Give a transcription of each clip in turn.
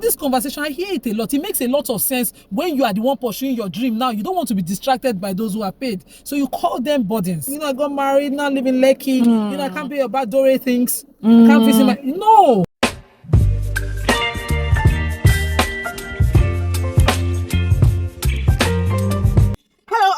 This conversation, I hear it a lot. It makes a lot of sense when you are the one pursuing your dream. Now, you don't want to be distracted by those who are paid. So you call them burdens. I got married, now living Lekki. I can't pay your bad Dore things. I can't visit my... No!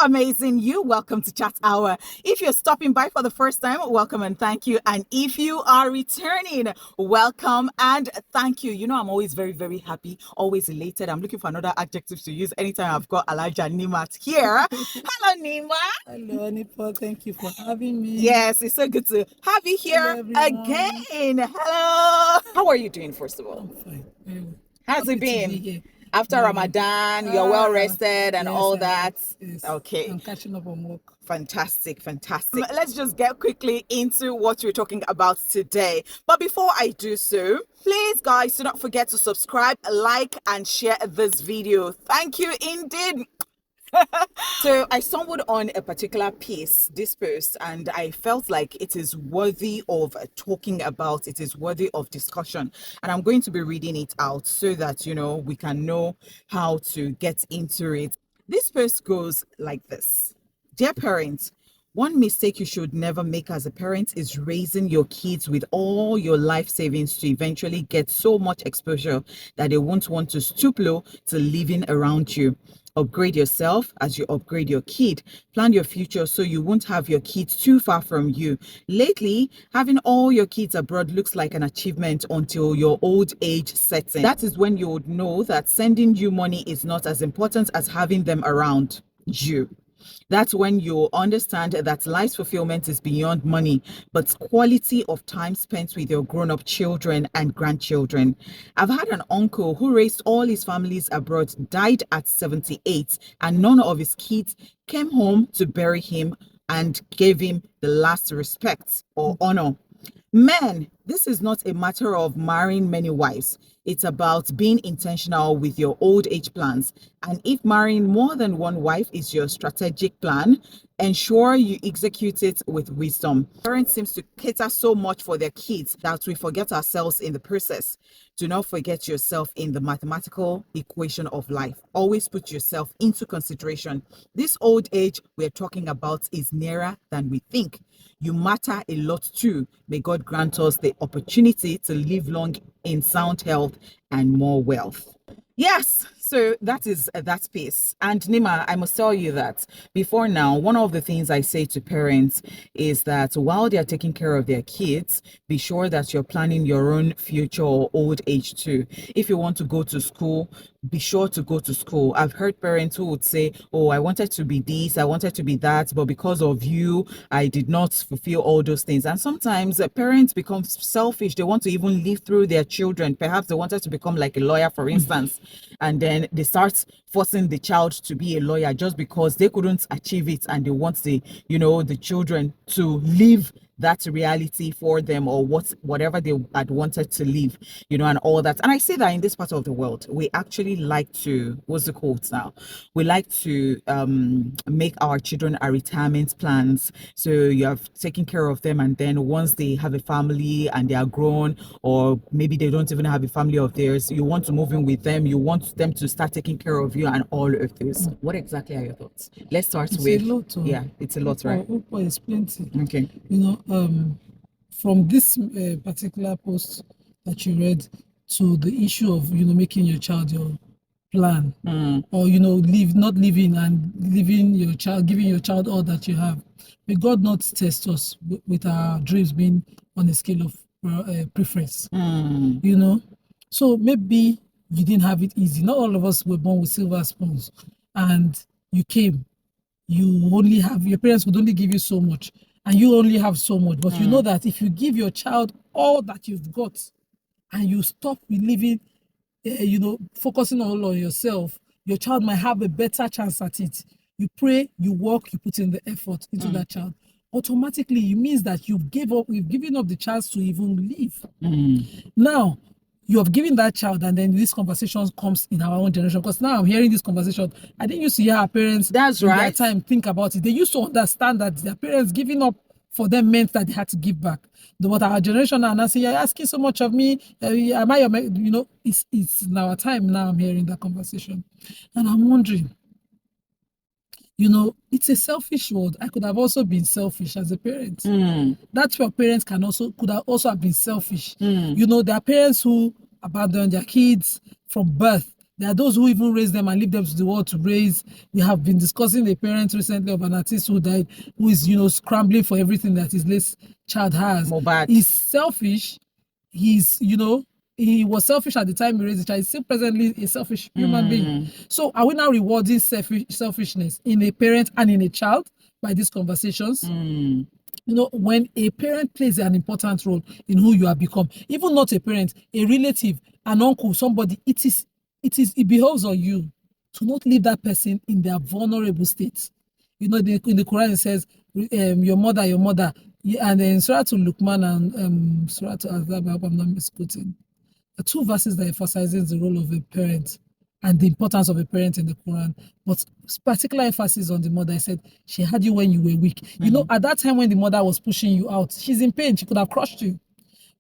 Amazing you. Welcome to Chat Hour. If you're stopping by for the first time, welcome and thank you. And if you are returning, welcome and thank you. I'm always very, very happy, always elated. I'm looking for another adjective to use anytime I've got Elijah Nimat here. Hello, Nima. Hello, Honeypot. Thank you for having me. Yes, it's so good to have you here again. Hello. How are you doing, first of all? I'm fine. How's it been? After Ramadan, you're well rested and all that. Yes. Okay. I'm catching up on work. Fantastic. Let's just get quickly into what we're talking about today. But before I do so, please, guys, do not forget to subscribe, like, and share this video. Thank you indeed. So I stumbled on a particular piece, this post, and I felt like it is worthy of talking about. It is worthy of discussion, and I'm going to be reading it out so that we can know how to get into it. This post goes like this. Dear parents, one mistake you should never make as a parent is raising your kids with all your life savings to eventually get so much exposure that they won't want to stoop low to living around you. Upgrade yourself as you upgrade your kid. Plan your future so you won't have your kids too far from you. Lately, having all your kids abroad looks like an achievement until your old age sets in. That is when you would know that sending you money is not as important as having them around you. That's when you'll understand that life's fulfillment is beyond money, but quality of time spent with your grown-up children and grandchildren. I've had an uncle who raised all his families abroad, died at 78, and none of his kids came home to bury him and gave him the last respect or honor. Men, this is not a matter of marrying many wives. It's about being intentional with your old age plans. And if marrying more than one wife is your strategic plan, ensure you execute it with wisdom. Parents seem to cater so much for their kids that we forget ourselves in the process. Do not forget yourself in the mathematical equation of life. Always put yourself into consideration. This old age we're talking about is nearer than we think. You matter a lot too. May God grant us the opportunity to live long in sound health and more wealth. Yes, so that is that piece. And Nima, I must tell you that before now, one of the things I say to parents is that while they're taking care of their kids, be sure that you're planning your own future or old age too. If you want to go to school, be sure to go to school. I've heard parents who would say, oh, I wanted to be this, I wanted to be that, but because of you, I did not fulfill all those things. And sometimes parents become selfish. They want to even live through their children. Perhaps they wanted to become like a lawyer, for instance, and then they start forcing the child to be a lawyer just because they couldn't achieve it, and they want the children to live that reality for them, or whatever they had wanted to live, and all that. And I say that in this part of the world, we actually like to, what's the quote now? We like to make our children our retirement plans. So you have taken care of them, and then once they have a family and they are grown, or maybe they don't even have a family of theirs, you want to move in with them, you want them to start taking care of you and all of this. What exactly are your thoughts? Let's start with a lot, yeah, it's a lot, right? It's plenty. Okay. From this particular post that you read to the issue of making your child your plan, or not living and living your child, giving your child all that you have. May God not test us with our dreams being on a scale of preference. So maybe you didn't have it easy. Not all of us were born with silver spoons, and you came. Your parents would only give you so much, and you only have so much. But you know that if you give your child all that you've got, and you stop living, focusing all on yourself, your child might have a better chance at it. You pray, you work, you put in the effort into that child. Automatically, it means that you've given up the chance to even live. Now, you have given that child, and then this conversation comes in our own generation. Because now I'm hearing this conversation. I didn't used to hear our parents in their time think about it. They used to understand that their parents giving up for them meant that they had to give back. But our generation are now saying, you're asking so much of me. Am I your, it's in our time now. I'm hearing that conversation. And I'm wondering, it's a selfish world. I could have also been selfish as a parent. That's where parents could also have been selfish. There are parents who abandon their kids from birth. There are those who even raise them and leave them to the world to raise. We have been discussing a parent recently of an artist who died, who is, scrambling for everything that his last child has. He's selfish. He's, he was selfish at the time he raised the child. He's still presently a selfish human being. So are we now rewarding selfishness in a parent and in a child by these conversations? When a parent plays an important role in who you have become, even not a parent, a relative, an uncle, somebody, it behoves on you to not leave that person in their vulnerable state. In the Quran it says, your mother, and then Surah to Luqman and Surah to Azab, I hope I'm not misquoting. The two verses that emphasizes the role of a parent and the importance of a parent in the Quran, but particular emphasis on the mother. I said, she had you when you were weak. At that time when the mother was pushing you out, she's in pain. She could have crushed you.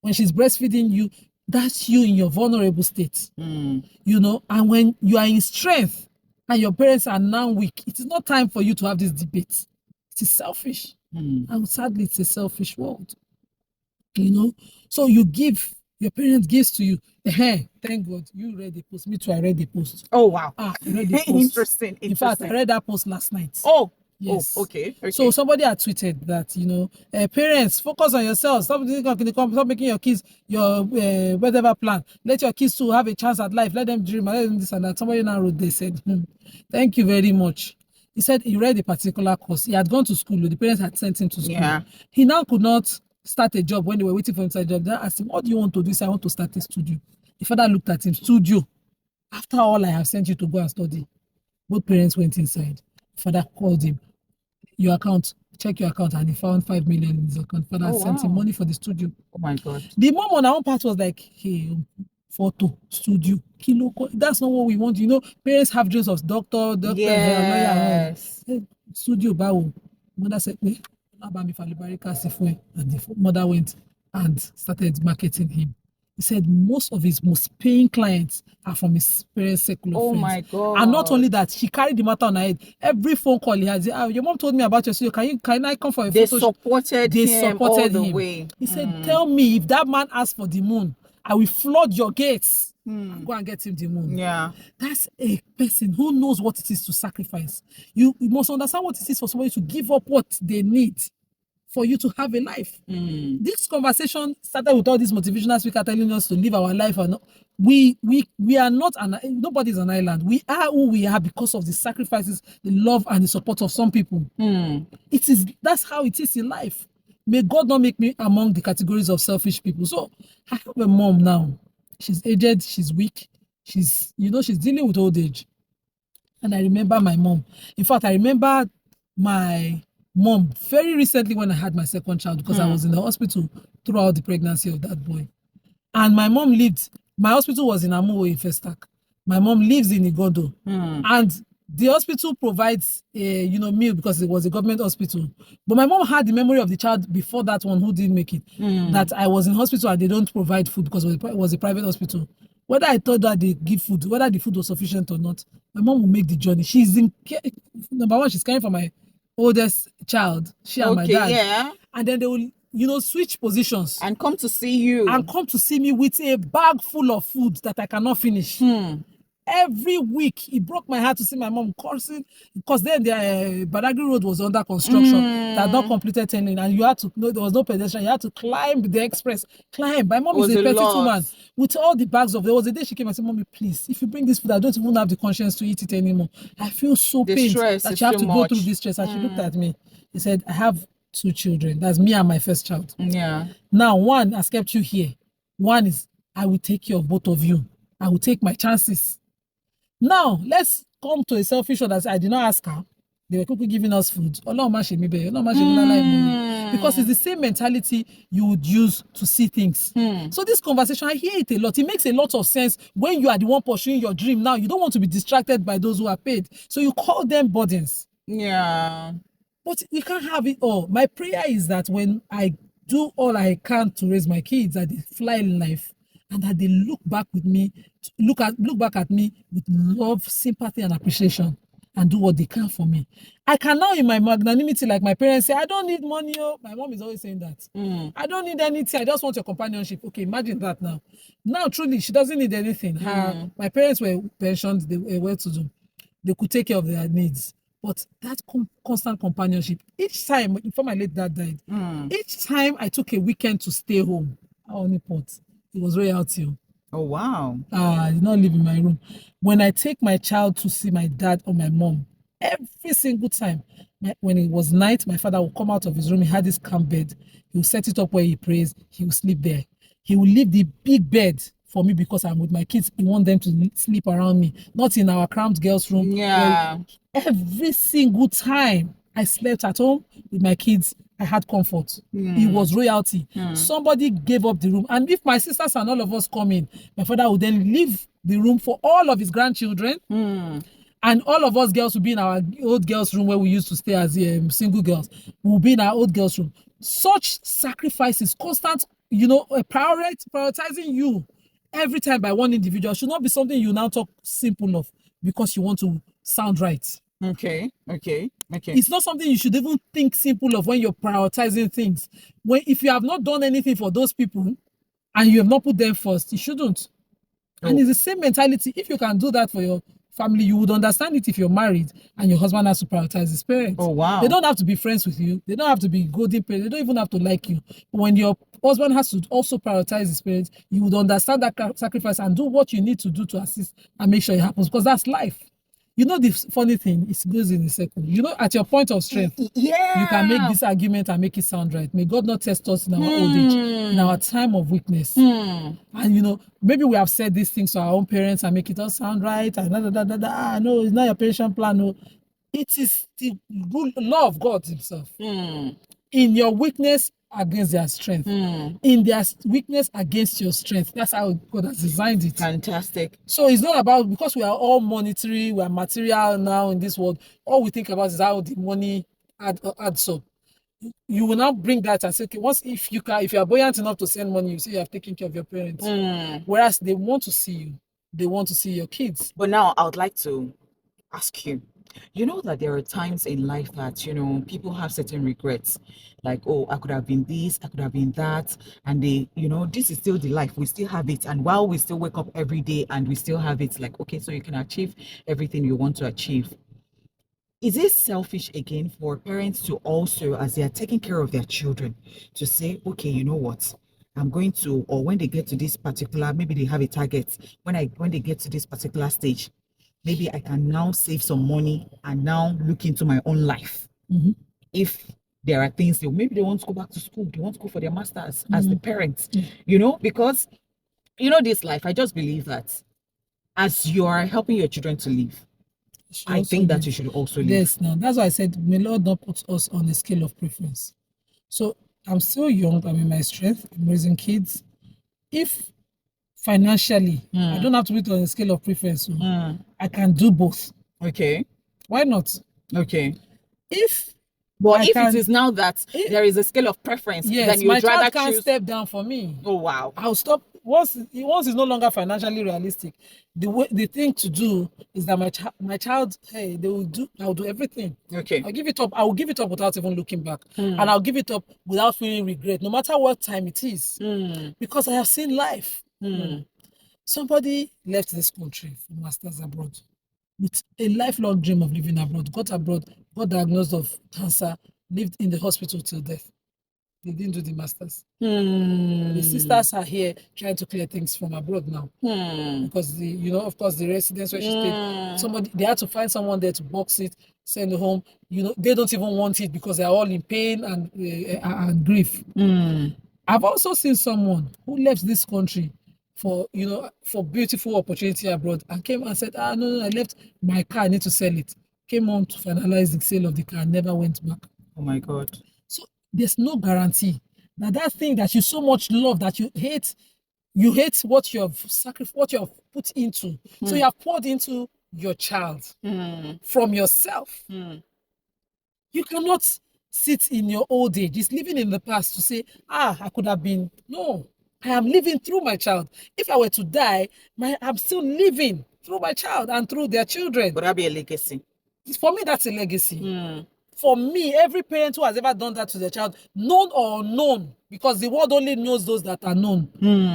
When she's breastfeeding you, that's you in your vulnerable state. And when you are in strength and your parents are now weak, it is not time for you to have this debate. It is selfish. And sadly, it's a selfish world. So you give, your parents gives to you. Thank God you read the post. Me too, I read the post. Oh wow. I read the post. Interesting. In fact, I read that post last night. Oh. Yes. Oh, okay. So somebody had tweeted that, parents, focus on yourselves. Stop making your kids your whatever plan. Let your kids too have a chance at life. Let them dream. Let them this and that. Somebody now wrote, they said, thank you very much. He said he read a particular course. He had gone to school. The parents had sent him to school. Yeah. He now could not start a job when they were waiting for him to start a job. They asked him, what do you want to do? He said, I want to start a studio. The father looked at him, studio. After all I have sent you to go and study. Both parents went inside. The father called him. Your account, check your account, and he found 5 million in his account. Father sent him money for the studio. Oh my God. The mom on our own part was like, hey, photo, studio, kilo. That's not what we want. Parents have dreams of doctor, lawyer. Studio, bawo. Mother said, and the mother went and started marketing him. He said most of his most paying clients are from his parents' secular friends. Oh my God. And not only that, she carried the matter on her head. Every phone call he had, your mom told me about your studio. Can I come for a photo? They supported him all the way. He said, tell me, if that man asks for the moon, I will flood your gates. Go and get him the moon. Yeah. That's a person who knows what it is to sacrifice. You must understand what it is for somebody to give up what they need for you to have a life. This conversation started with all these motivational speakers telling us to live our life. Or not. We are not, nobody's an island. We are who we are because of the sacrifices, the love and the support of some people. That's how it is in life. May God not make me among the categories of selfish people. So I have a mom now. She's aged, she's weak. She's dealing with old age. And I remember my mom. In fact, I remember my mom very recently when I had my second child, because I was in the hospital throughout the pregnancy of that boy. And my mom my hospital was in Amuwo in Festac. My mom lives in Igodo. And the hospital provides a meal because it was a government hospital. But my mom had the memory of the child before that one who didn't make it. That I was in hospital and they don't provide food because it was a private hospital. Whether I thought that they give food, whether the food was sufficient or not, my mom will make the journey. She's number one, she's caring for my oldest child, and my dad. Yeah. And then they will, switch positions. And come to see you. And come to see me with a bag full of food that I cannot finish. Every week, it broke my heart to see my mom cursing, because then the Badagry Road was under construction. They had not completed turning, and you had to, there was no pedestrian. You had to climb the express. My mom is a petite woman with all the bags of. There was a day she came and said, "Mommy, please, if you bring this food, I don't even have the conscience to eat it anymore. I feel so pained that you have to go through this stress." And she looked at me. She said, "I have 2 children. That's me and my first child. Yeah. Now, one has kept you here. One is, I will take care of both of you. I will take my chances. Now, let's come to a selfish one that I did not ask her. They were quickly giving us food. Because it's the same mentality you would use to see things. So this conversation, I hear it a lot. It makes a lot of sense when you are the one pursuing your dream. Now, you don't want to be distracted by those who are paid. So you call them burdens. Yeah. But we can't have it all. My prayer is that when I do all I can to raise my kids, that they fly in life and that they look back at me with love, sympathy, and appreciation, and do what they can for me. I can now, in my magnanimity, like my parents say, I don't need money. Oh, my mom is always saying that. I don't need anything. I just want your companionship. Okay, imagine that now. Now, truly, she doesn't need anything. My parents were pensioned. They were well to do. They could take care of their needs. But that constant companionship, each time, before my late dad died, each time I took a weekend to stay home at Honeypot, it was royalty. Oh, wow. I did not live in my room. When I take my child to see my dad or my mom, every single time, when it was night, my father would come out of his room. He had this camp bed. He would set it up where he prays. He would sleep there. He would leave the big bed for me because I'm with my kids. He want them to sleep around me, not in our cramped girls' room. Yeah. Every single time I slept at home with my kids, I had comfort. It was royalty. Somebody gave up the room. And if my sisters and all of us come in, my father would then leave the room for all of his grandchildren. And all of us girls would be in our old girls' room where we used to stay as single girls. We'll be in our old girls' room. Such sacrifices, constant, prioritizing you every time by one individual should not be something you now talk simple of because you want to sound right. Okay. It's not something you should even think simple of when you're prioritizing things. If you have not done anything for those people and you have not put them first, you shouldn't. And it's the same mentality. If you can do that for your family, you would understand it if you're married and your husband has to prioritize his parents. Oh, wow. They don't have to be friends with you. They don't have to be golden parents. They don't even have to like you. But when your husband has to also prioritize his parents, you would understand that sacrifice and do what you need to do to assist and make sure it happens, because that's life. The funny thing, it goes in a circle. At your point of strength, you can make this argument and make it sound right. May God not test us in our old age, in our time of weakness. And maybe we have said these things to our own parents and make it all sound right. And no, it's not your patient plan. No, it is the law of God Himself. In your weakness against their strength, in their weakness against your strength. That's how God has designed it. Fantastic. So it's not about, because we are all monetary, we are material now in this world, all we think about is how the money adds up. You will now bring that and say, okay, if you are buoyant enough to send money, you say you have taken care of your parents. Whereas they want to see you, they want to see your kids. But now I would like to ask you, that there are times in life that, people have certain regrets, like, oh, I could have been this, I could have been that. And they, this is still the life. We still have it. And while we still wake up every day and we still have it, like, okay, so you can achieve everything you want to achieve. Is it selfish again for parents to also, as they are taking care of their children, to say, okay, you know what? I'm going to, or when they get to this particular, maybe they have a target. When they get to this particular stage, maybe I can now save some money and now look into my own life. If there are things, maybe they want to go back to school, they want to go for their masters as the parents, because, this life, I just believe that as you are helping your children to live, I think that you should also live. Yes, now that's why I said, may Lord not put us on a scale of preference. So I'm still young, I'm in my strength, I'm raising kids. If financially, I don't have to put it on a scale of preference. So I can do both. Okay. Why not? Okay. If it is now that there is a scale of preference, then you would rather choose. Can't step down for me. Oh, wow. I'll stop. Once it's no longer financially realistic, the thing to do is that my child, hey, I'll do everything. Okay. I'll give it up. I will give it up without even looking back. And I'll give it up without feeling regret, no matter what time it is. Because I have seen life. Somebody left this country for masters abroad with a lifelong dream of living abroad, got diagnosed of cancer, lived in the hospital till death. They didn't do the masters. The sisters are here trying to clear things from abroad now. Because of course, the residence where she stayed, they had to find someone there to box it, send it home. They don't even want it because they're all in pain and grief. I've also seen someone who left this country for beautiful opportunity abroad and came and said, no, I left my car, I need to sell it. Came on to finalize the sale of the car, never went back. Oh my God. So there's no guarantee that thing that you so much love that you hate what you have sacrificed, what you have put into. So you have poured into your child from yourself. You cannot sit in your old age. It's living in the past to say, I could have been. No, I am living through my child. If I were to die, I'm still living through my child and through their children. Would that be a legacy? For me, that's a legacy. For me, every parent who has ever done that to their child, known or unknown, because the world only knows those that are known.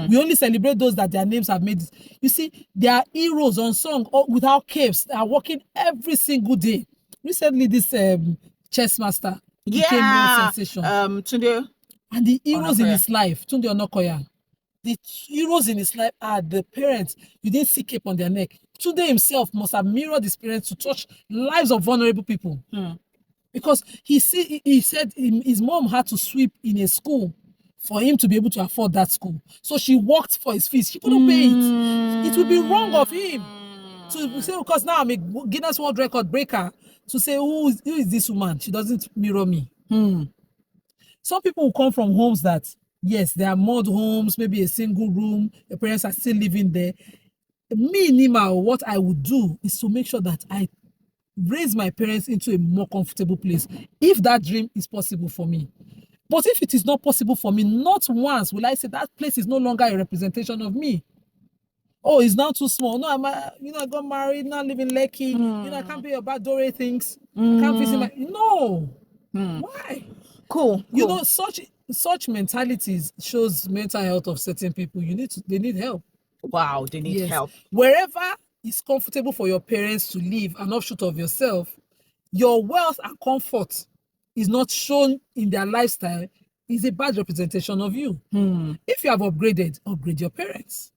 We only celebrate those that their names have made. You see, there are heroes unsung without capes that are working every single day. Recently, this chess master became one sensation. Tunde. And the heroes in his life, Tunde Onokoya, the heroes in his life are the parents. You didn't see cape on their neck. Tunde himself must have mirrored his parents to touch lives of vulnerable people. Because he said his mom had to sweep in a school for him to be able to afford that school. So she worked for his fees. He couldn't pay it. It would be wrong of him to say, because now I'm a Guinness World Record breaker, to say, who is this woman? She doesn't mirror me. Some people will come from homes that, yes, they are mud homes, maybe a single room, the parents are still living there. Me, Nima, what I would do is to make sure that I raise my parents into a more comfortable place, if that dream is possible for me. But if it is not possible for me, not once will I say that place is no longer a representation of me. Oh, it's now too small. No, I got married, now living Lekki. I can't pay your bad Dore things. I can't visit my... No. Why? Cool. Such mentalities shows mental health of certain people. They need help. Wow, they need help. Wherever it's comfortable for your parents to live, an offshoot of yourself, your wealth and comfort is not shown in their lifestyle, is a bad representation of you. If you have upgraded, upgrade your parents.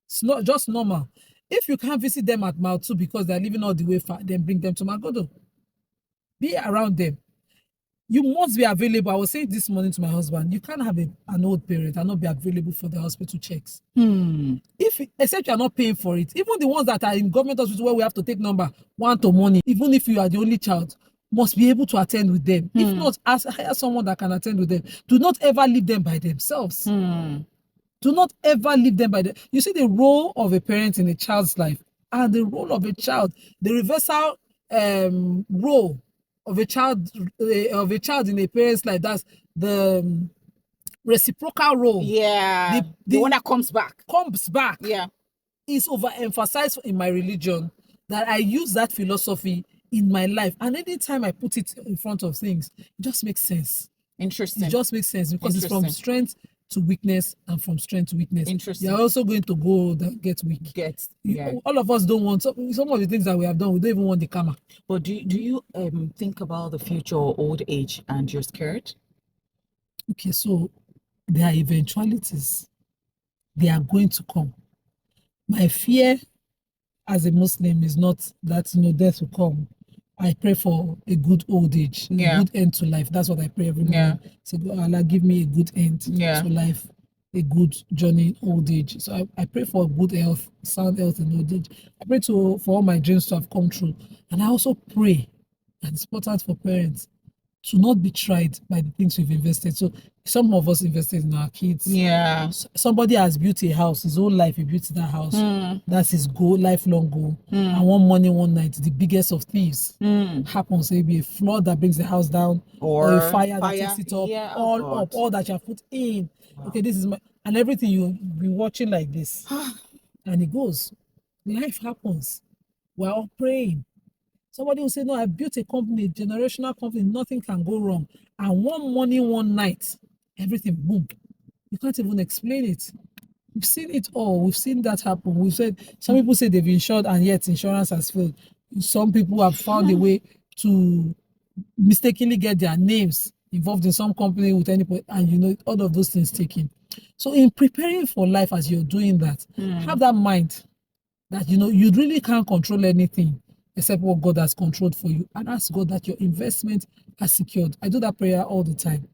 It's not just normal. If you can't visit them at Mile 2 because they're living all the way far, then bring them to Magodo. Be around them. You must be available. I was saying this morning to my husband, you can't have an old parent and not be available for the hospital checks. Except you are not paying for it. Even the ones that are in government hospital where we have to take number 1 to money, even if you are the only child, must be able to attend with them. If not, hire someone that can attend with them. Do not ever leave them by themselves. Do not ever leave them by them. You see the role of a parent in a child's life and the role of a child, the reversal role of a child in a parent's life. That's the reciprocal role. Yeah. The one that comes back. Yeah. Is overemphasized in my religion, that I use that philosophy in my life. And anytime I put it in front of things, it just makes sense. Interesting. It just makes sense because it's from strength to weakness and from strength to weakness. Interesting. You're also going to go get weak. All of us don't want some of the things that we have done. We don't even want the karma. But do you think about the future or old age and you're scared? Okay, so there are eventualities. They are going to come. My fear as a Muslim is not that death will come. I pray for a good old age, a good end to life. That's what I pray every morning. So Allah, give me a good end to life, a good journey in old age. So I pray for good health, sound health in old age. I pray for all my dreams to have come true. And I also pray, and it's important for parents, to not be tried by the things we've invested. So some of us invested in our kids. Somebody has built a house, his whole life he built that house. That's his goal, lifelong goal. And one morning, one night, the biggest of thieves happens. Maybe a flood that brings the house down, or a fire that takes it up, all that you have put in. Okay, this is and everything you'll be watching like this. And it goes. Life happens. We're all praying. Somebody will say, no, I built a company, a generational company, nothing can go wrong. And one morning, one night, everything, boom. You can't even explain it. We've seen it all. We've seen that happen. We've said, some people say they've insured and yet insurance has failed. Some people have found a way to mistakenly get their names involved in some company with anybody, and all of those things taken. So in preparing for life as you're doing that, have that mind that, you really can't control anything except what God has controlled for you, and ask God that your investment are secured. I do that prayer all the time.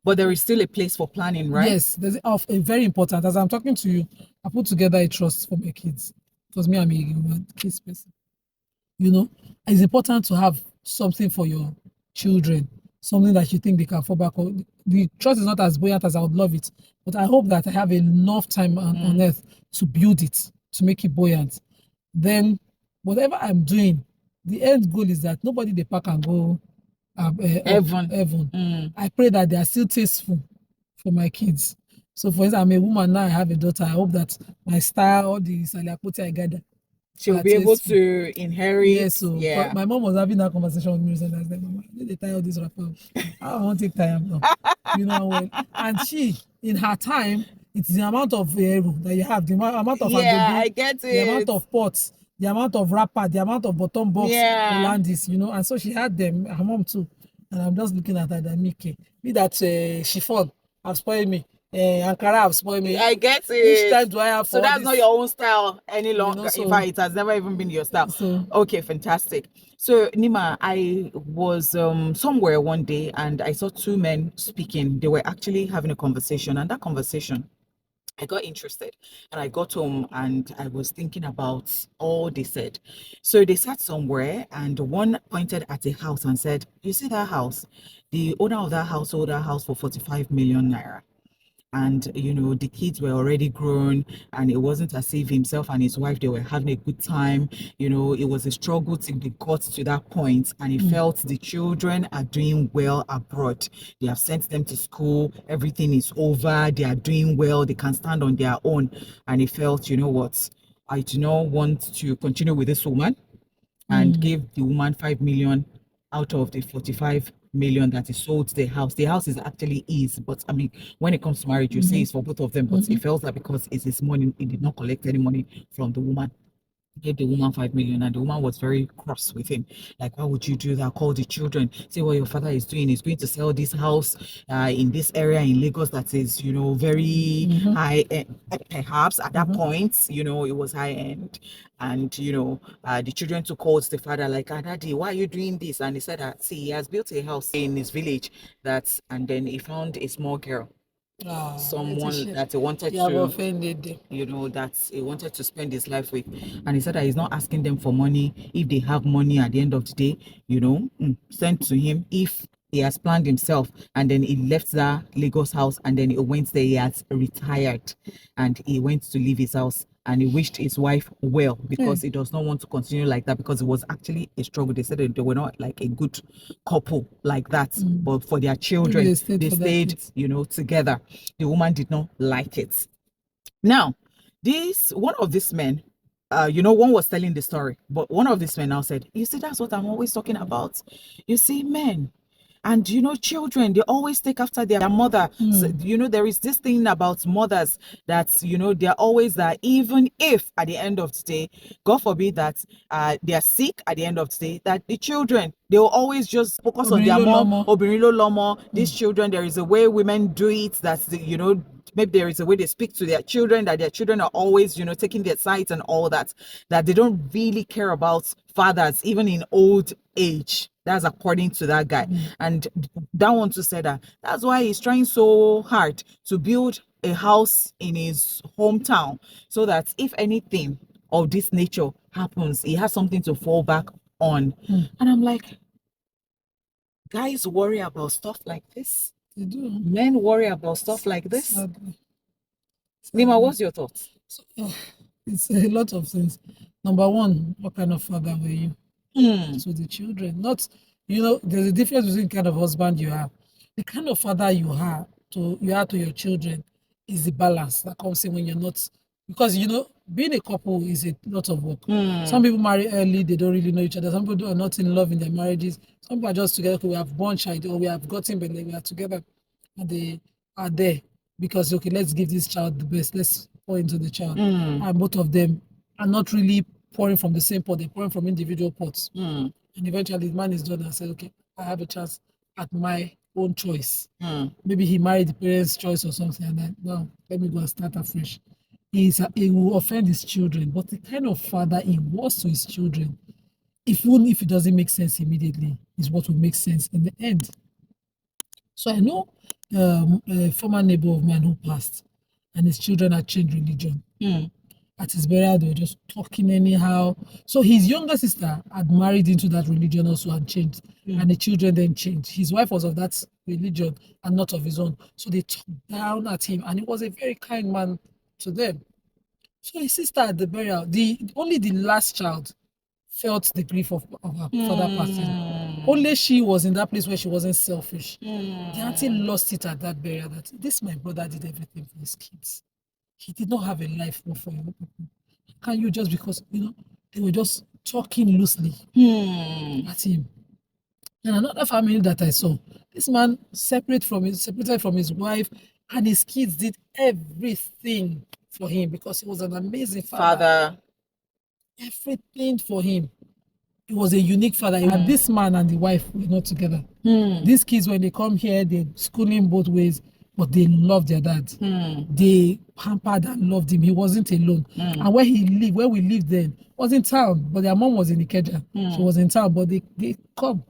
But there is still a place for planning, right? Yes, there's a very important. As I'm talking to you, I put together a trust for my kids, because me, I'm a kids person. It's important to have something for your children, something that you think they can fall back on. The trust is not as buoyant as I would love it, but I hope that I have enough time on earth to build it, to make it buoyant. Then whatever I'm doing, the end goal is that nobody they pack and go heaven. I pray that they are still tasteful for my kids. So for instance, I'm a woman now, I have a daughter. I hope that my style, all the Saliapote I gather, she'll be able to inherit. Yes, so but my mom was having that conversation with me recently. I was like, Mama, they tie all this rapper. I won't take time now. You know, well, and she, in her time, it's the amount of that you have, the amount of adobe, I get it. The amount of pots, the amount of wrapper, the amount of bottom box, Hollandis, you know, and so she had them, her mom too. And I'm just looking at her that me that chiffon have spoiled me. Ankara have spoiled me. I get it. Which time do I have so that's not your own style any longer. You know, in fact, it has never even been your style. Okay, fantastic. So Nima, I was somewhere one day and I saw two men speaking. They were actually having a conversation, and that conversation, I got interested, and I got home and I was thinking about all they said. So they sat somewhere and one pointed at a house and said, "You see that house? The owner of that house sold that house for 45 million naira. And you know, the kids were already grown, and it wasn't as if himself and his wife, they were having a good time. You know, it was a struggle till they got to that point, and he felt the children are doing well abroad. They have sent them to school, everything is over, they are doing well, they can stand on their own. And he felt, you know what, I do not want to continue with this woman, and gave the woman 5 million out of the 45 million that he sold the house. The house is actually his, but I mean, when it comes to marriage, you say it's for both of them, but he felt that because it's his money, he did not collect any money from the woman. Gave the woman 5 million, and the woman was very cross with him. Like, why would you do that? Call the children, say what your father is doing. He's going to sell this house in this area in Lagos that is, you know, very high end. Perhaps at that point, you know, it was high end. And you know, the children took hold the father, like, Daddy, why are you doing this? And he said that, see, he has built a house in his village, that, and then he found a small girl, someone that he wanted to, you know, that he wanted to spend his life with. And he said that he's not asking them for money. If they have money at the end of the day, you know, send to him. If he has planned himself, and then he left that Lagos house, and then he went there, he has retired, and he went to leave his house, and he wished his wife well, because he does not want to continue like that, because it was actually a struggle. They said that they were not like a good couple like that, but for their children, they stayed, you know, together. The woman did not like it. Now, one of these men, you know, one was telling the story, but one of these men now said, you see, that's what I'm always talking about. You see, men, and you know, children, they always take after their mother. So, you know, there is this thing about mothers that, you know, they're always that, even if at the end of the day, God forbid that they are sick at the end of the day, that the children, they will always just focus on their mom. Obinilo Lomo. These children, there is a way women do it, that's, you know, maybe there is a way they speak to their children, that their children are always, you know, taking their sides and all that, that they don't really care about fathers, even in old age. That's according to that guy. And that one to say that that's why he's trying so hard to build a house in his hometown, so that if anything of this nature happens, he has something to fall back on. And I'm like, guys worry about stuff like this. They do. Men worry about stuff like this. Sadly. Nima, what's your thoughts? It's a lot of things. Number one, what kind of father were you to the children? Not, you know, there's a difference between the kind of husband you are. The kind of father you are to your children is the balance that comes in when you're not, because, you know, being a couple is a lot of work. Some people marry early, they don't really know each other. Some people are not in love in their marriages. Some people are just together because we have born child, or we have gotten, but we are together, and they are there because, okay, let's give this child the best, let's pour into the child. And both of them are not really pouring from the same pot, they're pouring from individual pots. And eventually the man is done and said, okay, I have a chance at my own choice. Maybe he married the parents' choice or something, and then, no, let me go and start afresh. He will offend his children, but the kind of father he was to his children, even if it doesn't make sense immediately, is what will make sense in the end. So I know a former neighbor of mine who passed, and his children had changed religion. At his burial, they were just talking anyhow. So his younger sister had married into that religion also and changed, and the children then changed. His wife was of that religion and not of his own. So they talked down at him, and he was a very kind man to them. So his sister at the burial, only the last child felt the grief of her father passing. Only she was in that place where she wasn't selfish. The auntie lost it at that burial, that this my brother did everything for his kids. He did not have a life more for you people. Can you, just because, they were just talking loosely at him. And another family that I saw, this man separated from his wife, and his kids did everything for him because he was an amazing father. Everything for him. He was a unique father. And this man and the wife were not together. These kids, when they come here, they're schooling both ways, but they love their dad. They pampered and loved him. He wasn't alone. And where we lived then was in town, but their mom was in Ikeja. She was in town, but they come.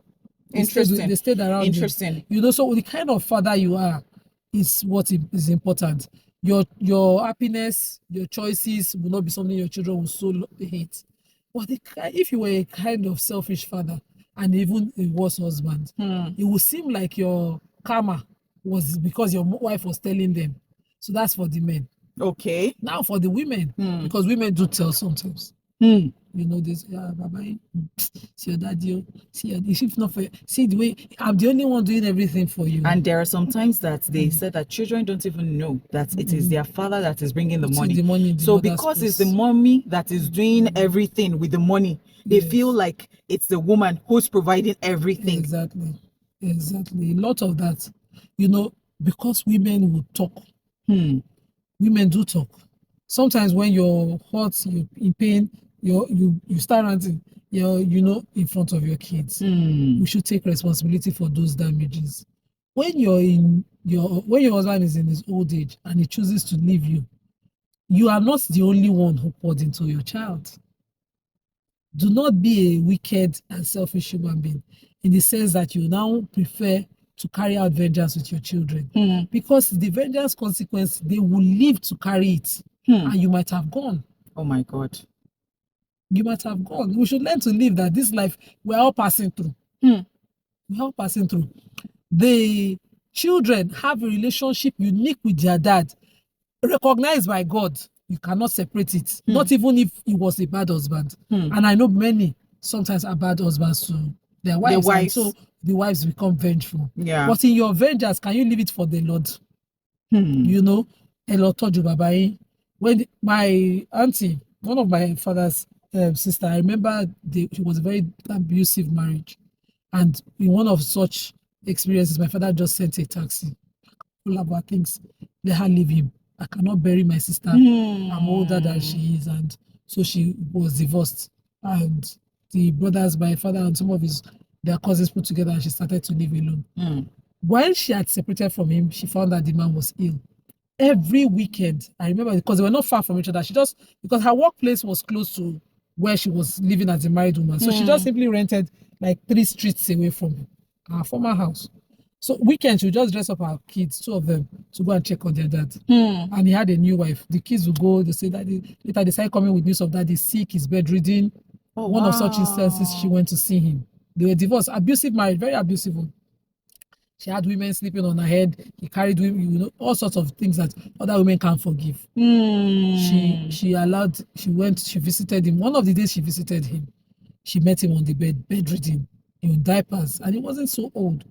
They stayed around. Interesting. Him. So the kind of father you are is what is important. Your happiness, your choices will not be something your children will so hate. But if you were a kind of selfish father and even a worse husband, it would seem like your karma was because your wife was telling them. So that's for the men. Okay. Now for the women, because women do tell sometimes. This, Baba, see your daddy, if not for see the way I'm the only one doing everything for you. And there are some times that they said that children don't even know that it is their father that is bringing the money. So because it's the mommy that is doing everything with the money, they feel like it's the woman who's providing everything. Exactly. A lot of that, because women will talk. Women do talk. Sometimes when you're hot, you're in pain, you start ranting, in front of your kids. We should take responsibility for those damages. When your husband is in his old age and he chooses to leave you, you are not the only one who poured into your child. Do not be a wicked and selfish human being in the sense that you now prefer to carry out vengeance with your children. Because the vengeance consequence, they will live to carry it. And you might have gone. Oh my God. You might have gone. We should learn to live that this life we're all passing through. We're all passing through. The children have a relationship unique with their dad, recognized by God. You cannot separate it. Not even if he was a bad husband. And I know many sometimes are bad husbands to their wives. So the wives become vengeful. Yeah. But in your vengeance, can you leave it for the Lord? Elo toju babai. When my auntie, one of my father's sister, I remember it was a very abusive marriage. And in one of such experiences, my father just sent a taxi full of our things. Let her leave him. I cannot bury my sister. I'm older than she is. And so she was divorced. And the brothers, my father and some of their cousins put together, and she started to live alone. While she had separated from him, she found that the man was ill. Every weekend, I remember, because they were not far from each other, because her workplace was close to where she was living as a married woman. So she just simply rented like 3 streets away from her former house. So weekends, she would just dress up her kids, 2 of them, to go and check on their dad. And he had a new wife. The kids would go, they say that later they started coming with news of that he's sick, he's bedridden. One of such instances, she went to see him. They were divorced, abusive marriage, very abusive one. She had women sleeping on her head. He carried women, all sorts of things that other women can't forgive. She visited him. One of the days she visited him, she met him on the bed, bedridden, in diapers, and he wasn't so old.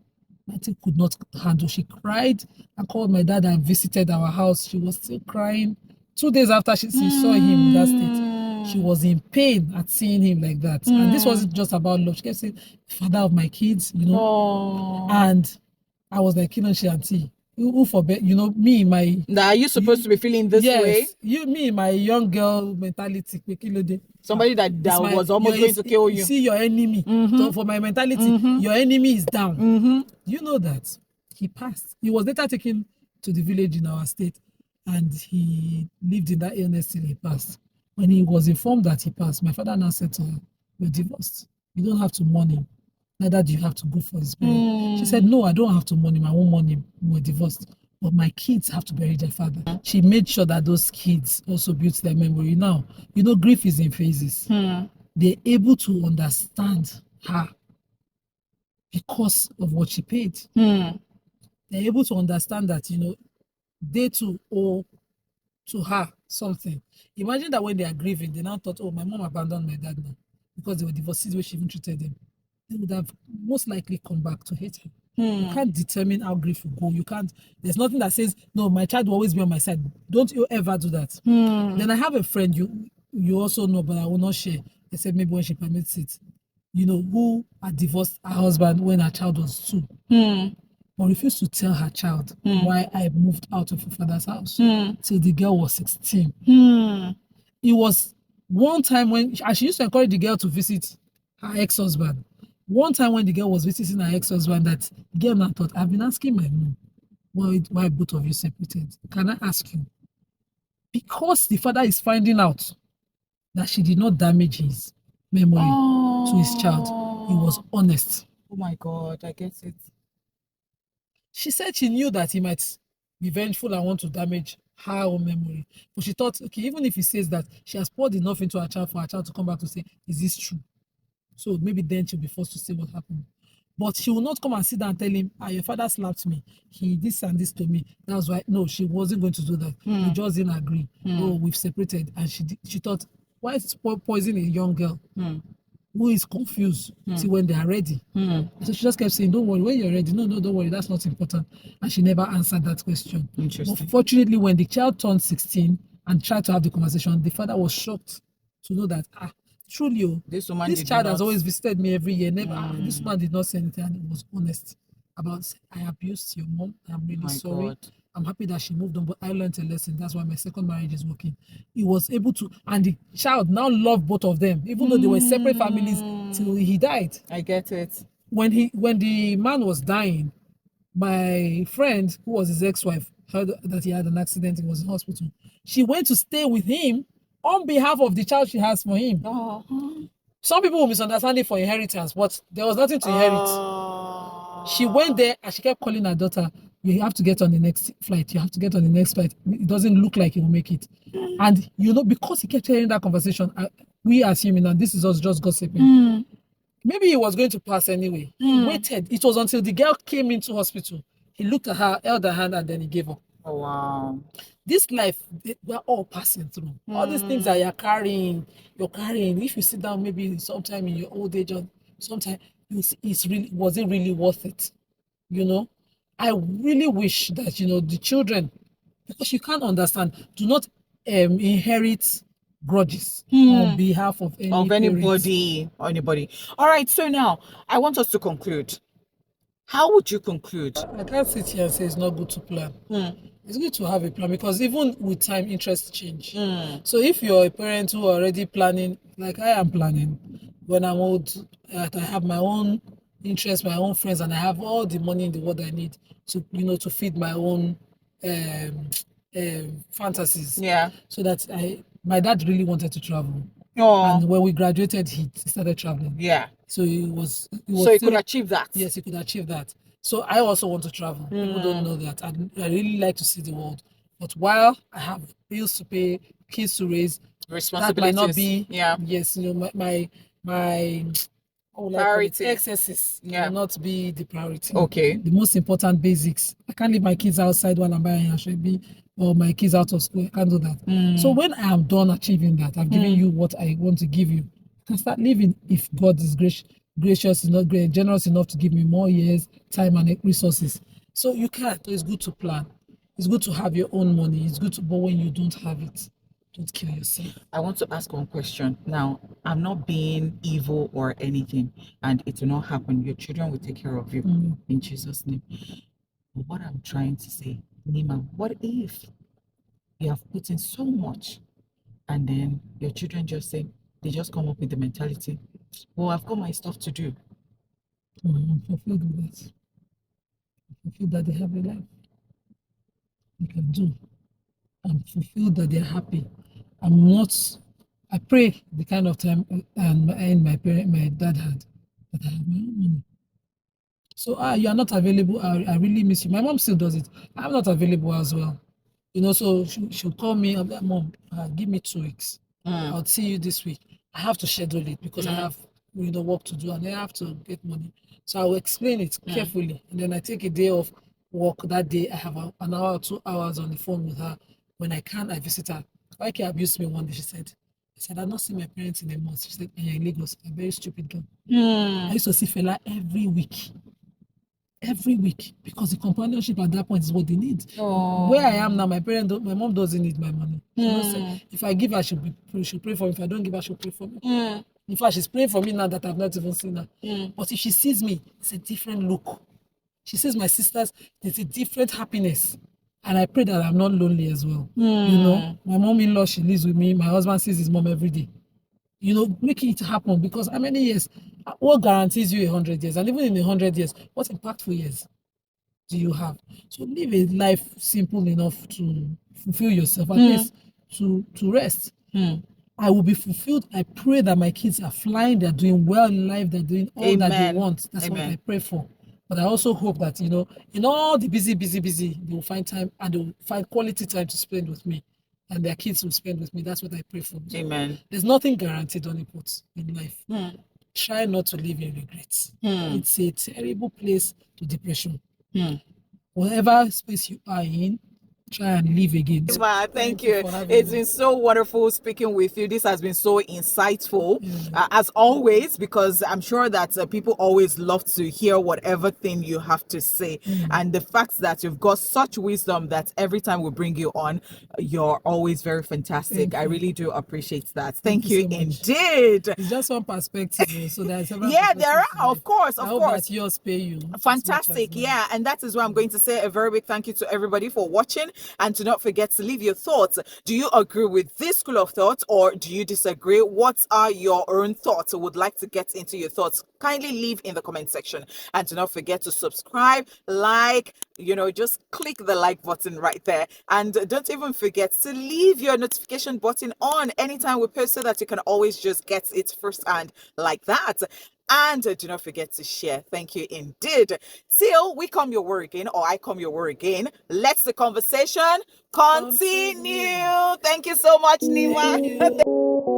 Matty could not handle. She cried and called my dad and visited our house. She was still crying. 2 days after she saw him in that state, she was in pain at seeing him like that. And this wasn't just about love. She kept saying, father of my kids, And I was like, auntie, who forbid, me, my... Now, are you supposed to be feeling this way? Me, my young girl mentality. Somebody that was almost going to kill you. See your enemy. So for my mentality, your enemy is down. You know that. He passed. He was later taken to the village in our state, and he lived in that illness till he passed. When he was informed that he passed, my father now said to her, you're divorced. You don't have to mourn him. Neither do you have to go for his burial. She said, no, I don't have to mourn him. I won't mourn him. We're divorced. But my kids have to bury their father. She made sure that those kids also built their memory. Now, grief is in phases. They're able to understand her because of what she paid. They're able to understand that, they too owe to her something. Imagine that when they are grieving, they now thought, oh, my mom abandoned my dad now because they were divorced, the way she even treated him. they would have most likely come back to hate her. You can't determine how grief will go. You can't, there's nothing that says, no, my child will always be on my side. Don't you ever do that. Then I have a friend you also know, but I will not share, except maybe when she permits it, who had divorced her husband when her child was 2. But refused to tell her child why I moved out of her father's house till the girl was 16. It was one time when she used to encourage the girl to visit her ex-husband. One time when the girl was visiting her ex-husband, that the girl now thought, I've been asking my mom why both of you separated. Can I ask you? Because the father is finding out that she did not damage his memory to his child. He was honest. Oh my God, I get it. She said she knew that he might be vengeful and want to damage her own memory. But she thought, okay, even if he says that, she has poured enough into her child for her child to come back to say, is this true? So maybe then she'll be forced to say what happened. But she will not come and sit down and tell him, your father slapped me. He this and this to me. That's why, no, she wasn't going to do that. We just didn't agree. Oh, we've separated. And she thought, why is poisoning a young girl who is confused till when they are ready? So she just kept saying, don't worry, when you're ready. No, don't worry, that's not important. And she never answered that question. Interesting. But fortunately, when the child turned 16 and tried to have the conversation, the father was shocked to know that, truly, this child has always visited me every year. Never, this man did not say anything, and he was honest about, I abused your mom. I'm really sorry. God. I'm happy that she moved on, but I learned a lesson. That's why my second marriage is working. He was able to, and the child now loved both of them, even though they were separate families till he died. I get it. When the man was dying, my friend, who was his ex-wife, heard that he had an accident and was in hospital. She went to stay with him on behalf of the child she has for him. Some people will misunderstand it for inheritance, but there was nothing to inherit. She went there and she kept calling her daughter, you have to get on the next flight. You have to get on the next flight. It doesn't look like he will make it. And, because he kept hearing that conversation, we assuming, and this is us just gossiping, maybe he was going to pass anyway. He waited. It was until the girl came into hospital. He looked at her, held her hand, and then he gave up. Oh, wow. This life, we're all passing through. All these things that you're carrying. If you sit down maybe sometime in your old age or sometime, was it really worth it? I really wish that, the children, because you can't understand, do not inherit grudges on behalf of anybody. All right, so now I want us to conclude. How would you conclude? I can't sit here and say it's not good to plan. It's good to have a plan, because even with time, interests change. So if you're a parent who are already planning, like I am planning, when I'm old, I have my own interests, my own friends, and I have all the money in the world I need to, to feed my own fantasies. Yeah. So that my dad really wanted to travel. And when we graduated, he started traveling. Yeah. So it was so he could achieve that. Yes, he could achieve that. So I also want to travel. People don't know that. I really like to see the world. But while I have bills to pay, kids to raise, responsibilities, that might not be. Yeah. Yes, my priority. Excesses will not be the priority. Okay. The most important basics. I can't leave my kids outside while I'm buying Ashwebi, or my kids out of school. I can't do that. So when I am done achieving that, I've given you what I want to give you. I can start living if God is gracious enough, generous enough to give me more years, time, and resources. So you can't. It's good to plan. It's good to have your own money. It's good to, but when you don't have it, don't kill yourself. I want to ask one question. Now, I'm not being evil or anything, and it will not happen. Your children will take care of you in Jesus' name. But what I'm trying to say, Nima, what if you have put in so much, and then your children just say, they just come up with the mentality, well, I've got my stuff to do. I'm fulfilled with that. I'm fulfilled that they have a life they can do. I'm fulfilled that they're happy. I pray the kind of time my dad had, that I have my own money. So you are not available. I really miss you. My mom still does it. I'm not available as well. So she'll call me. I'm like, Mom, give me 2 weeks. I'll see you this week. I have to schedule it because I have work to do, and I have to get money. So I will explain it carefully, and then I take a day off work. That day I have an hour or 2 hours on the phone with her. When I can, I visit her. Like, he abused me one day, she said. I said, I've not seen my parents in a month. She said, you're in Lagos. I'm a very stupid girl. I used to see Fela every week. Every week, because the companionship at that point is what they need. Where I am now, my mom doesn't need my money. If I give her, she'll pray for me. If I don't give her, she'll pray for me. In fact, she's praying for me now that I've not even seen her. But if she sees me, it's a different look. She sees my sisters, there's a different happiness. And I pray that I'm not lonely as well. You know, my mom-in-law, she lives with me. My husband sees his mom every day. You know, making it happen, because how many years? What guarantees you 100 years? And even in 100 years, what impactful years do you have? So live a life simple enough to fulfill yourself, at least to rest. I will be fulfilled. I pray that my kids are flying, they're doing well in life, they're doing all that they want. That's what I pray for. But I also hope that, you know, in all the busy, they will find time, and they will find quality time to spend with me. And their kids will spend with me. That's what I pray for. So there's nothing guaranteed on Honeypot in life. Try not to live in regrets. It's a terrible place to depression. Whatever space you are in, try and live again. Thank you. It's been so wonderful speaking with you. This has been so insightful, as always, because I'm sure that people always love to hear whatever thing you have to say. And the fact that you've got such wisdom that every time we bring you on, you're always very fantastic. I really do appreciate that. Thank you so indeed. It's just one perspective, so there's several there are, of course. I hope that yours pay you. Fantastic. Yeah, and that is why I'm going to say a very big thank you to everybody for watching. And do not forget to leave your thoughts. Do you agree with this school of thought, or do you disagree? What are your own thoughts? I would like to get into your thoughts. Kindly leave in the comment section. And do not forget to subscribe, like, just click the like button right there. And don't even forget to leave your notification button on anytime we post, so that you can always just get it firsthand like that. And do not forget to share. Thank you indeed. Till we come your way again, or I come your way again, let's the conversation continue. Thank you so much, Nima.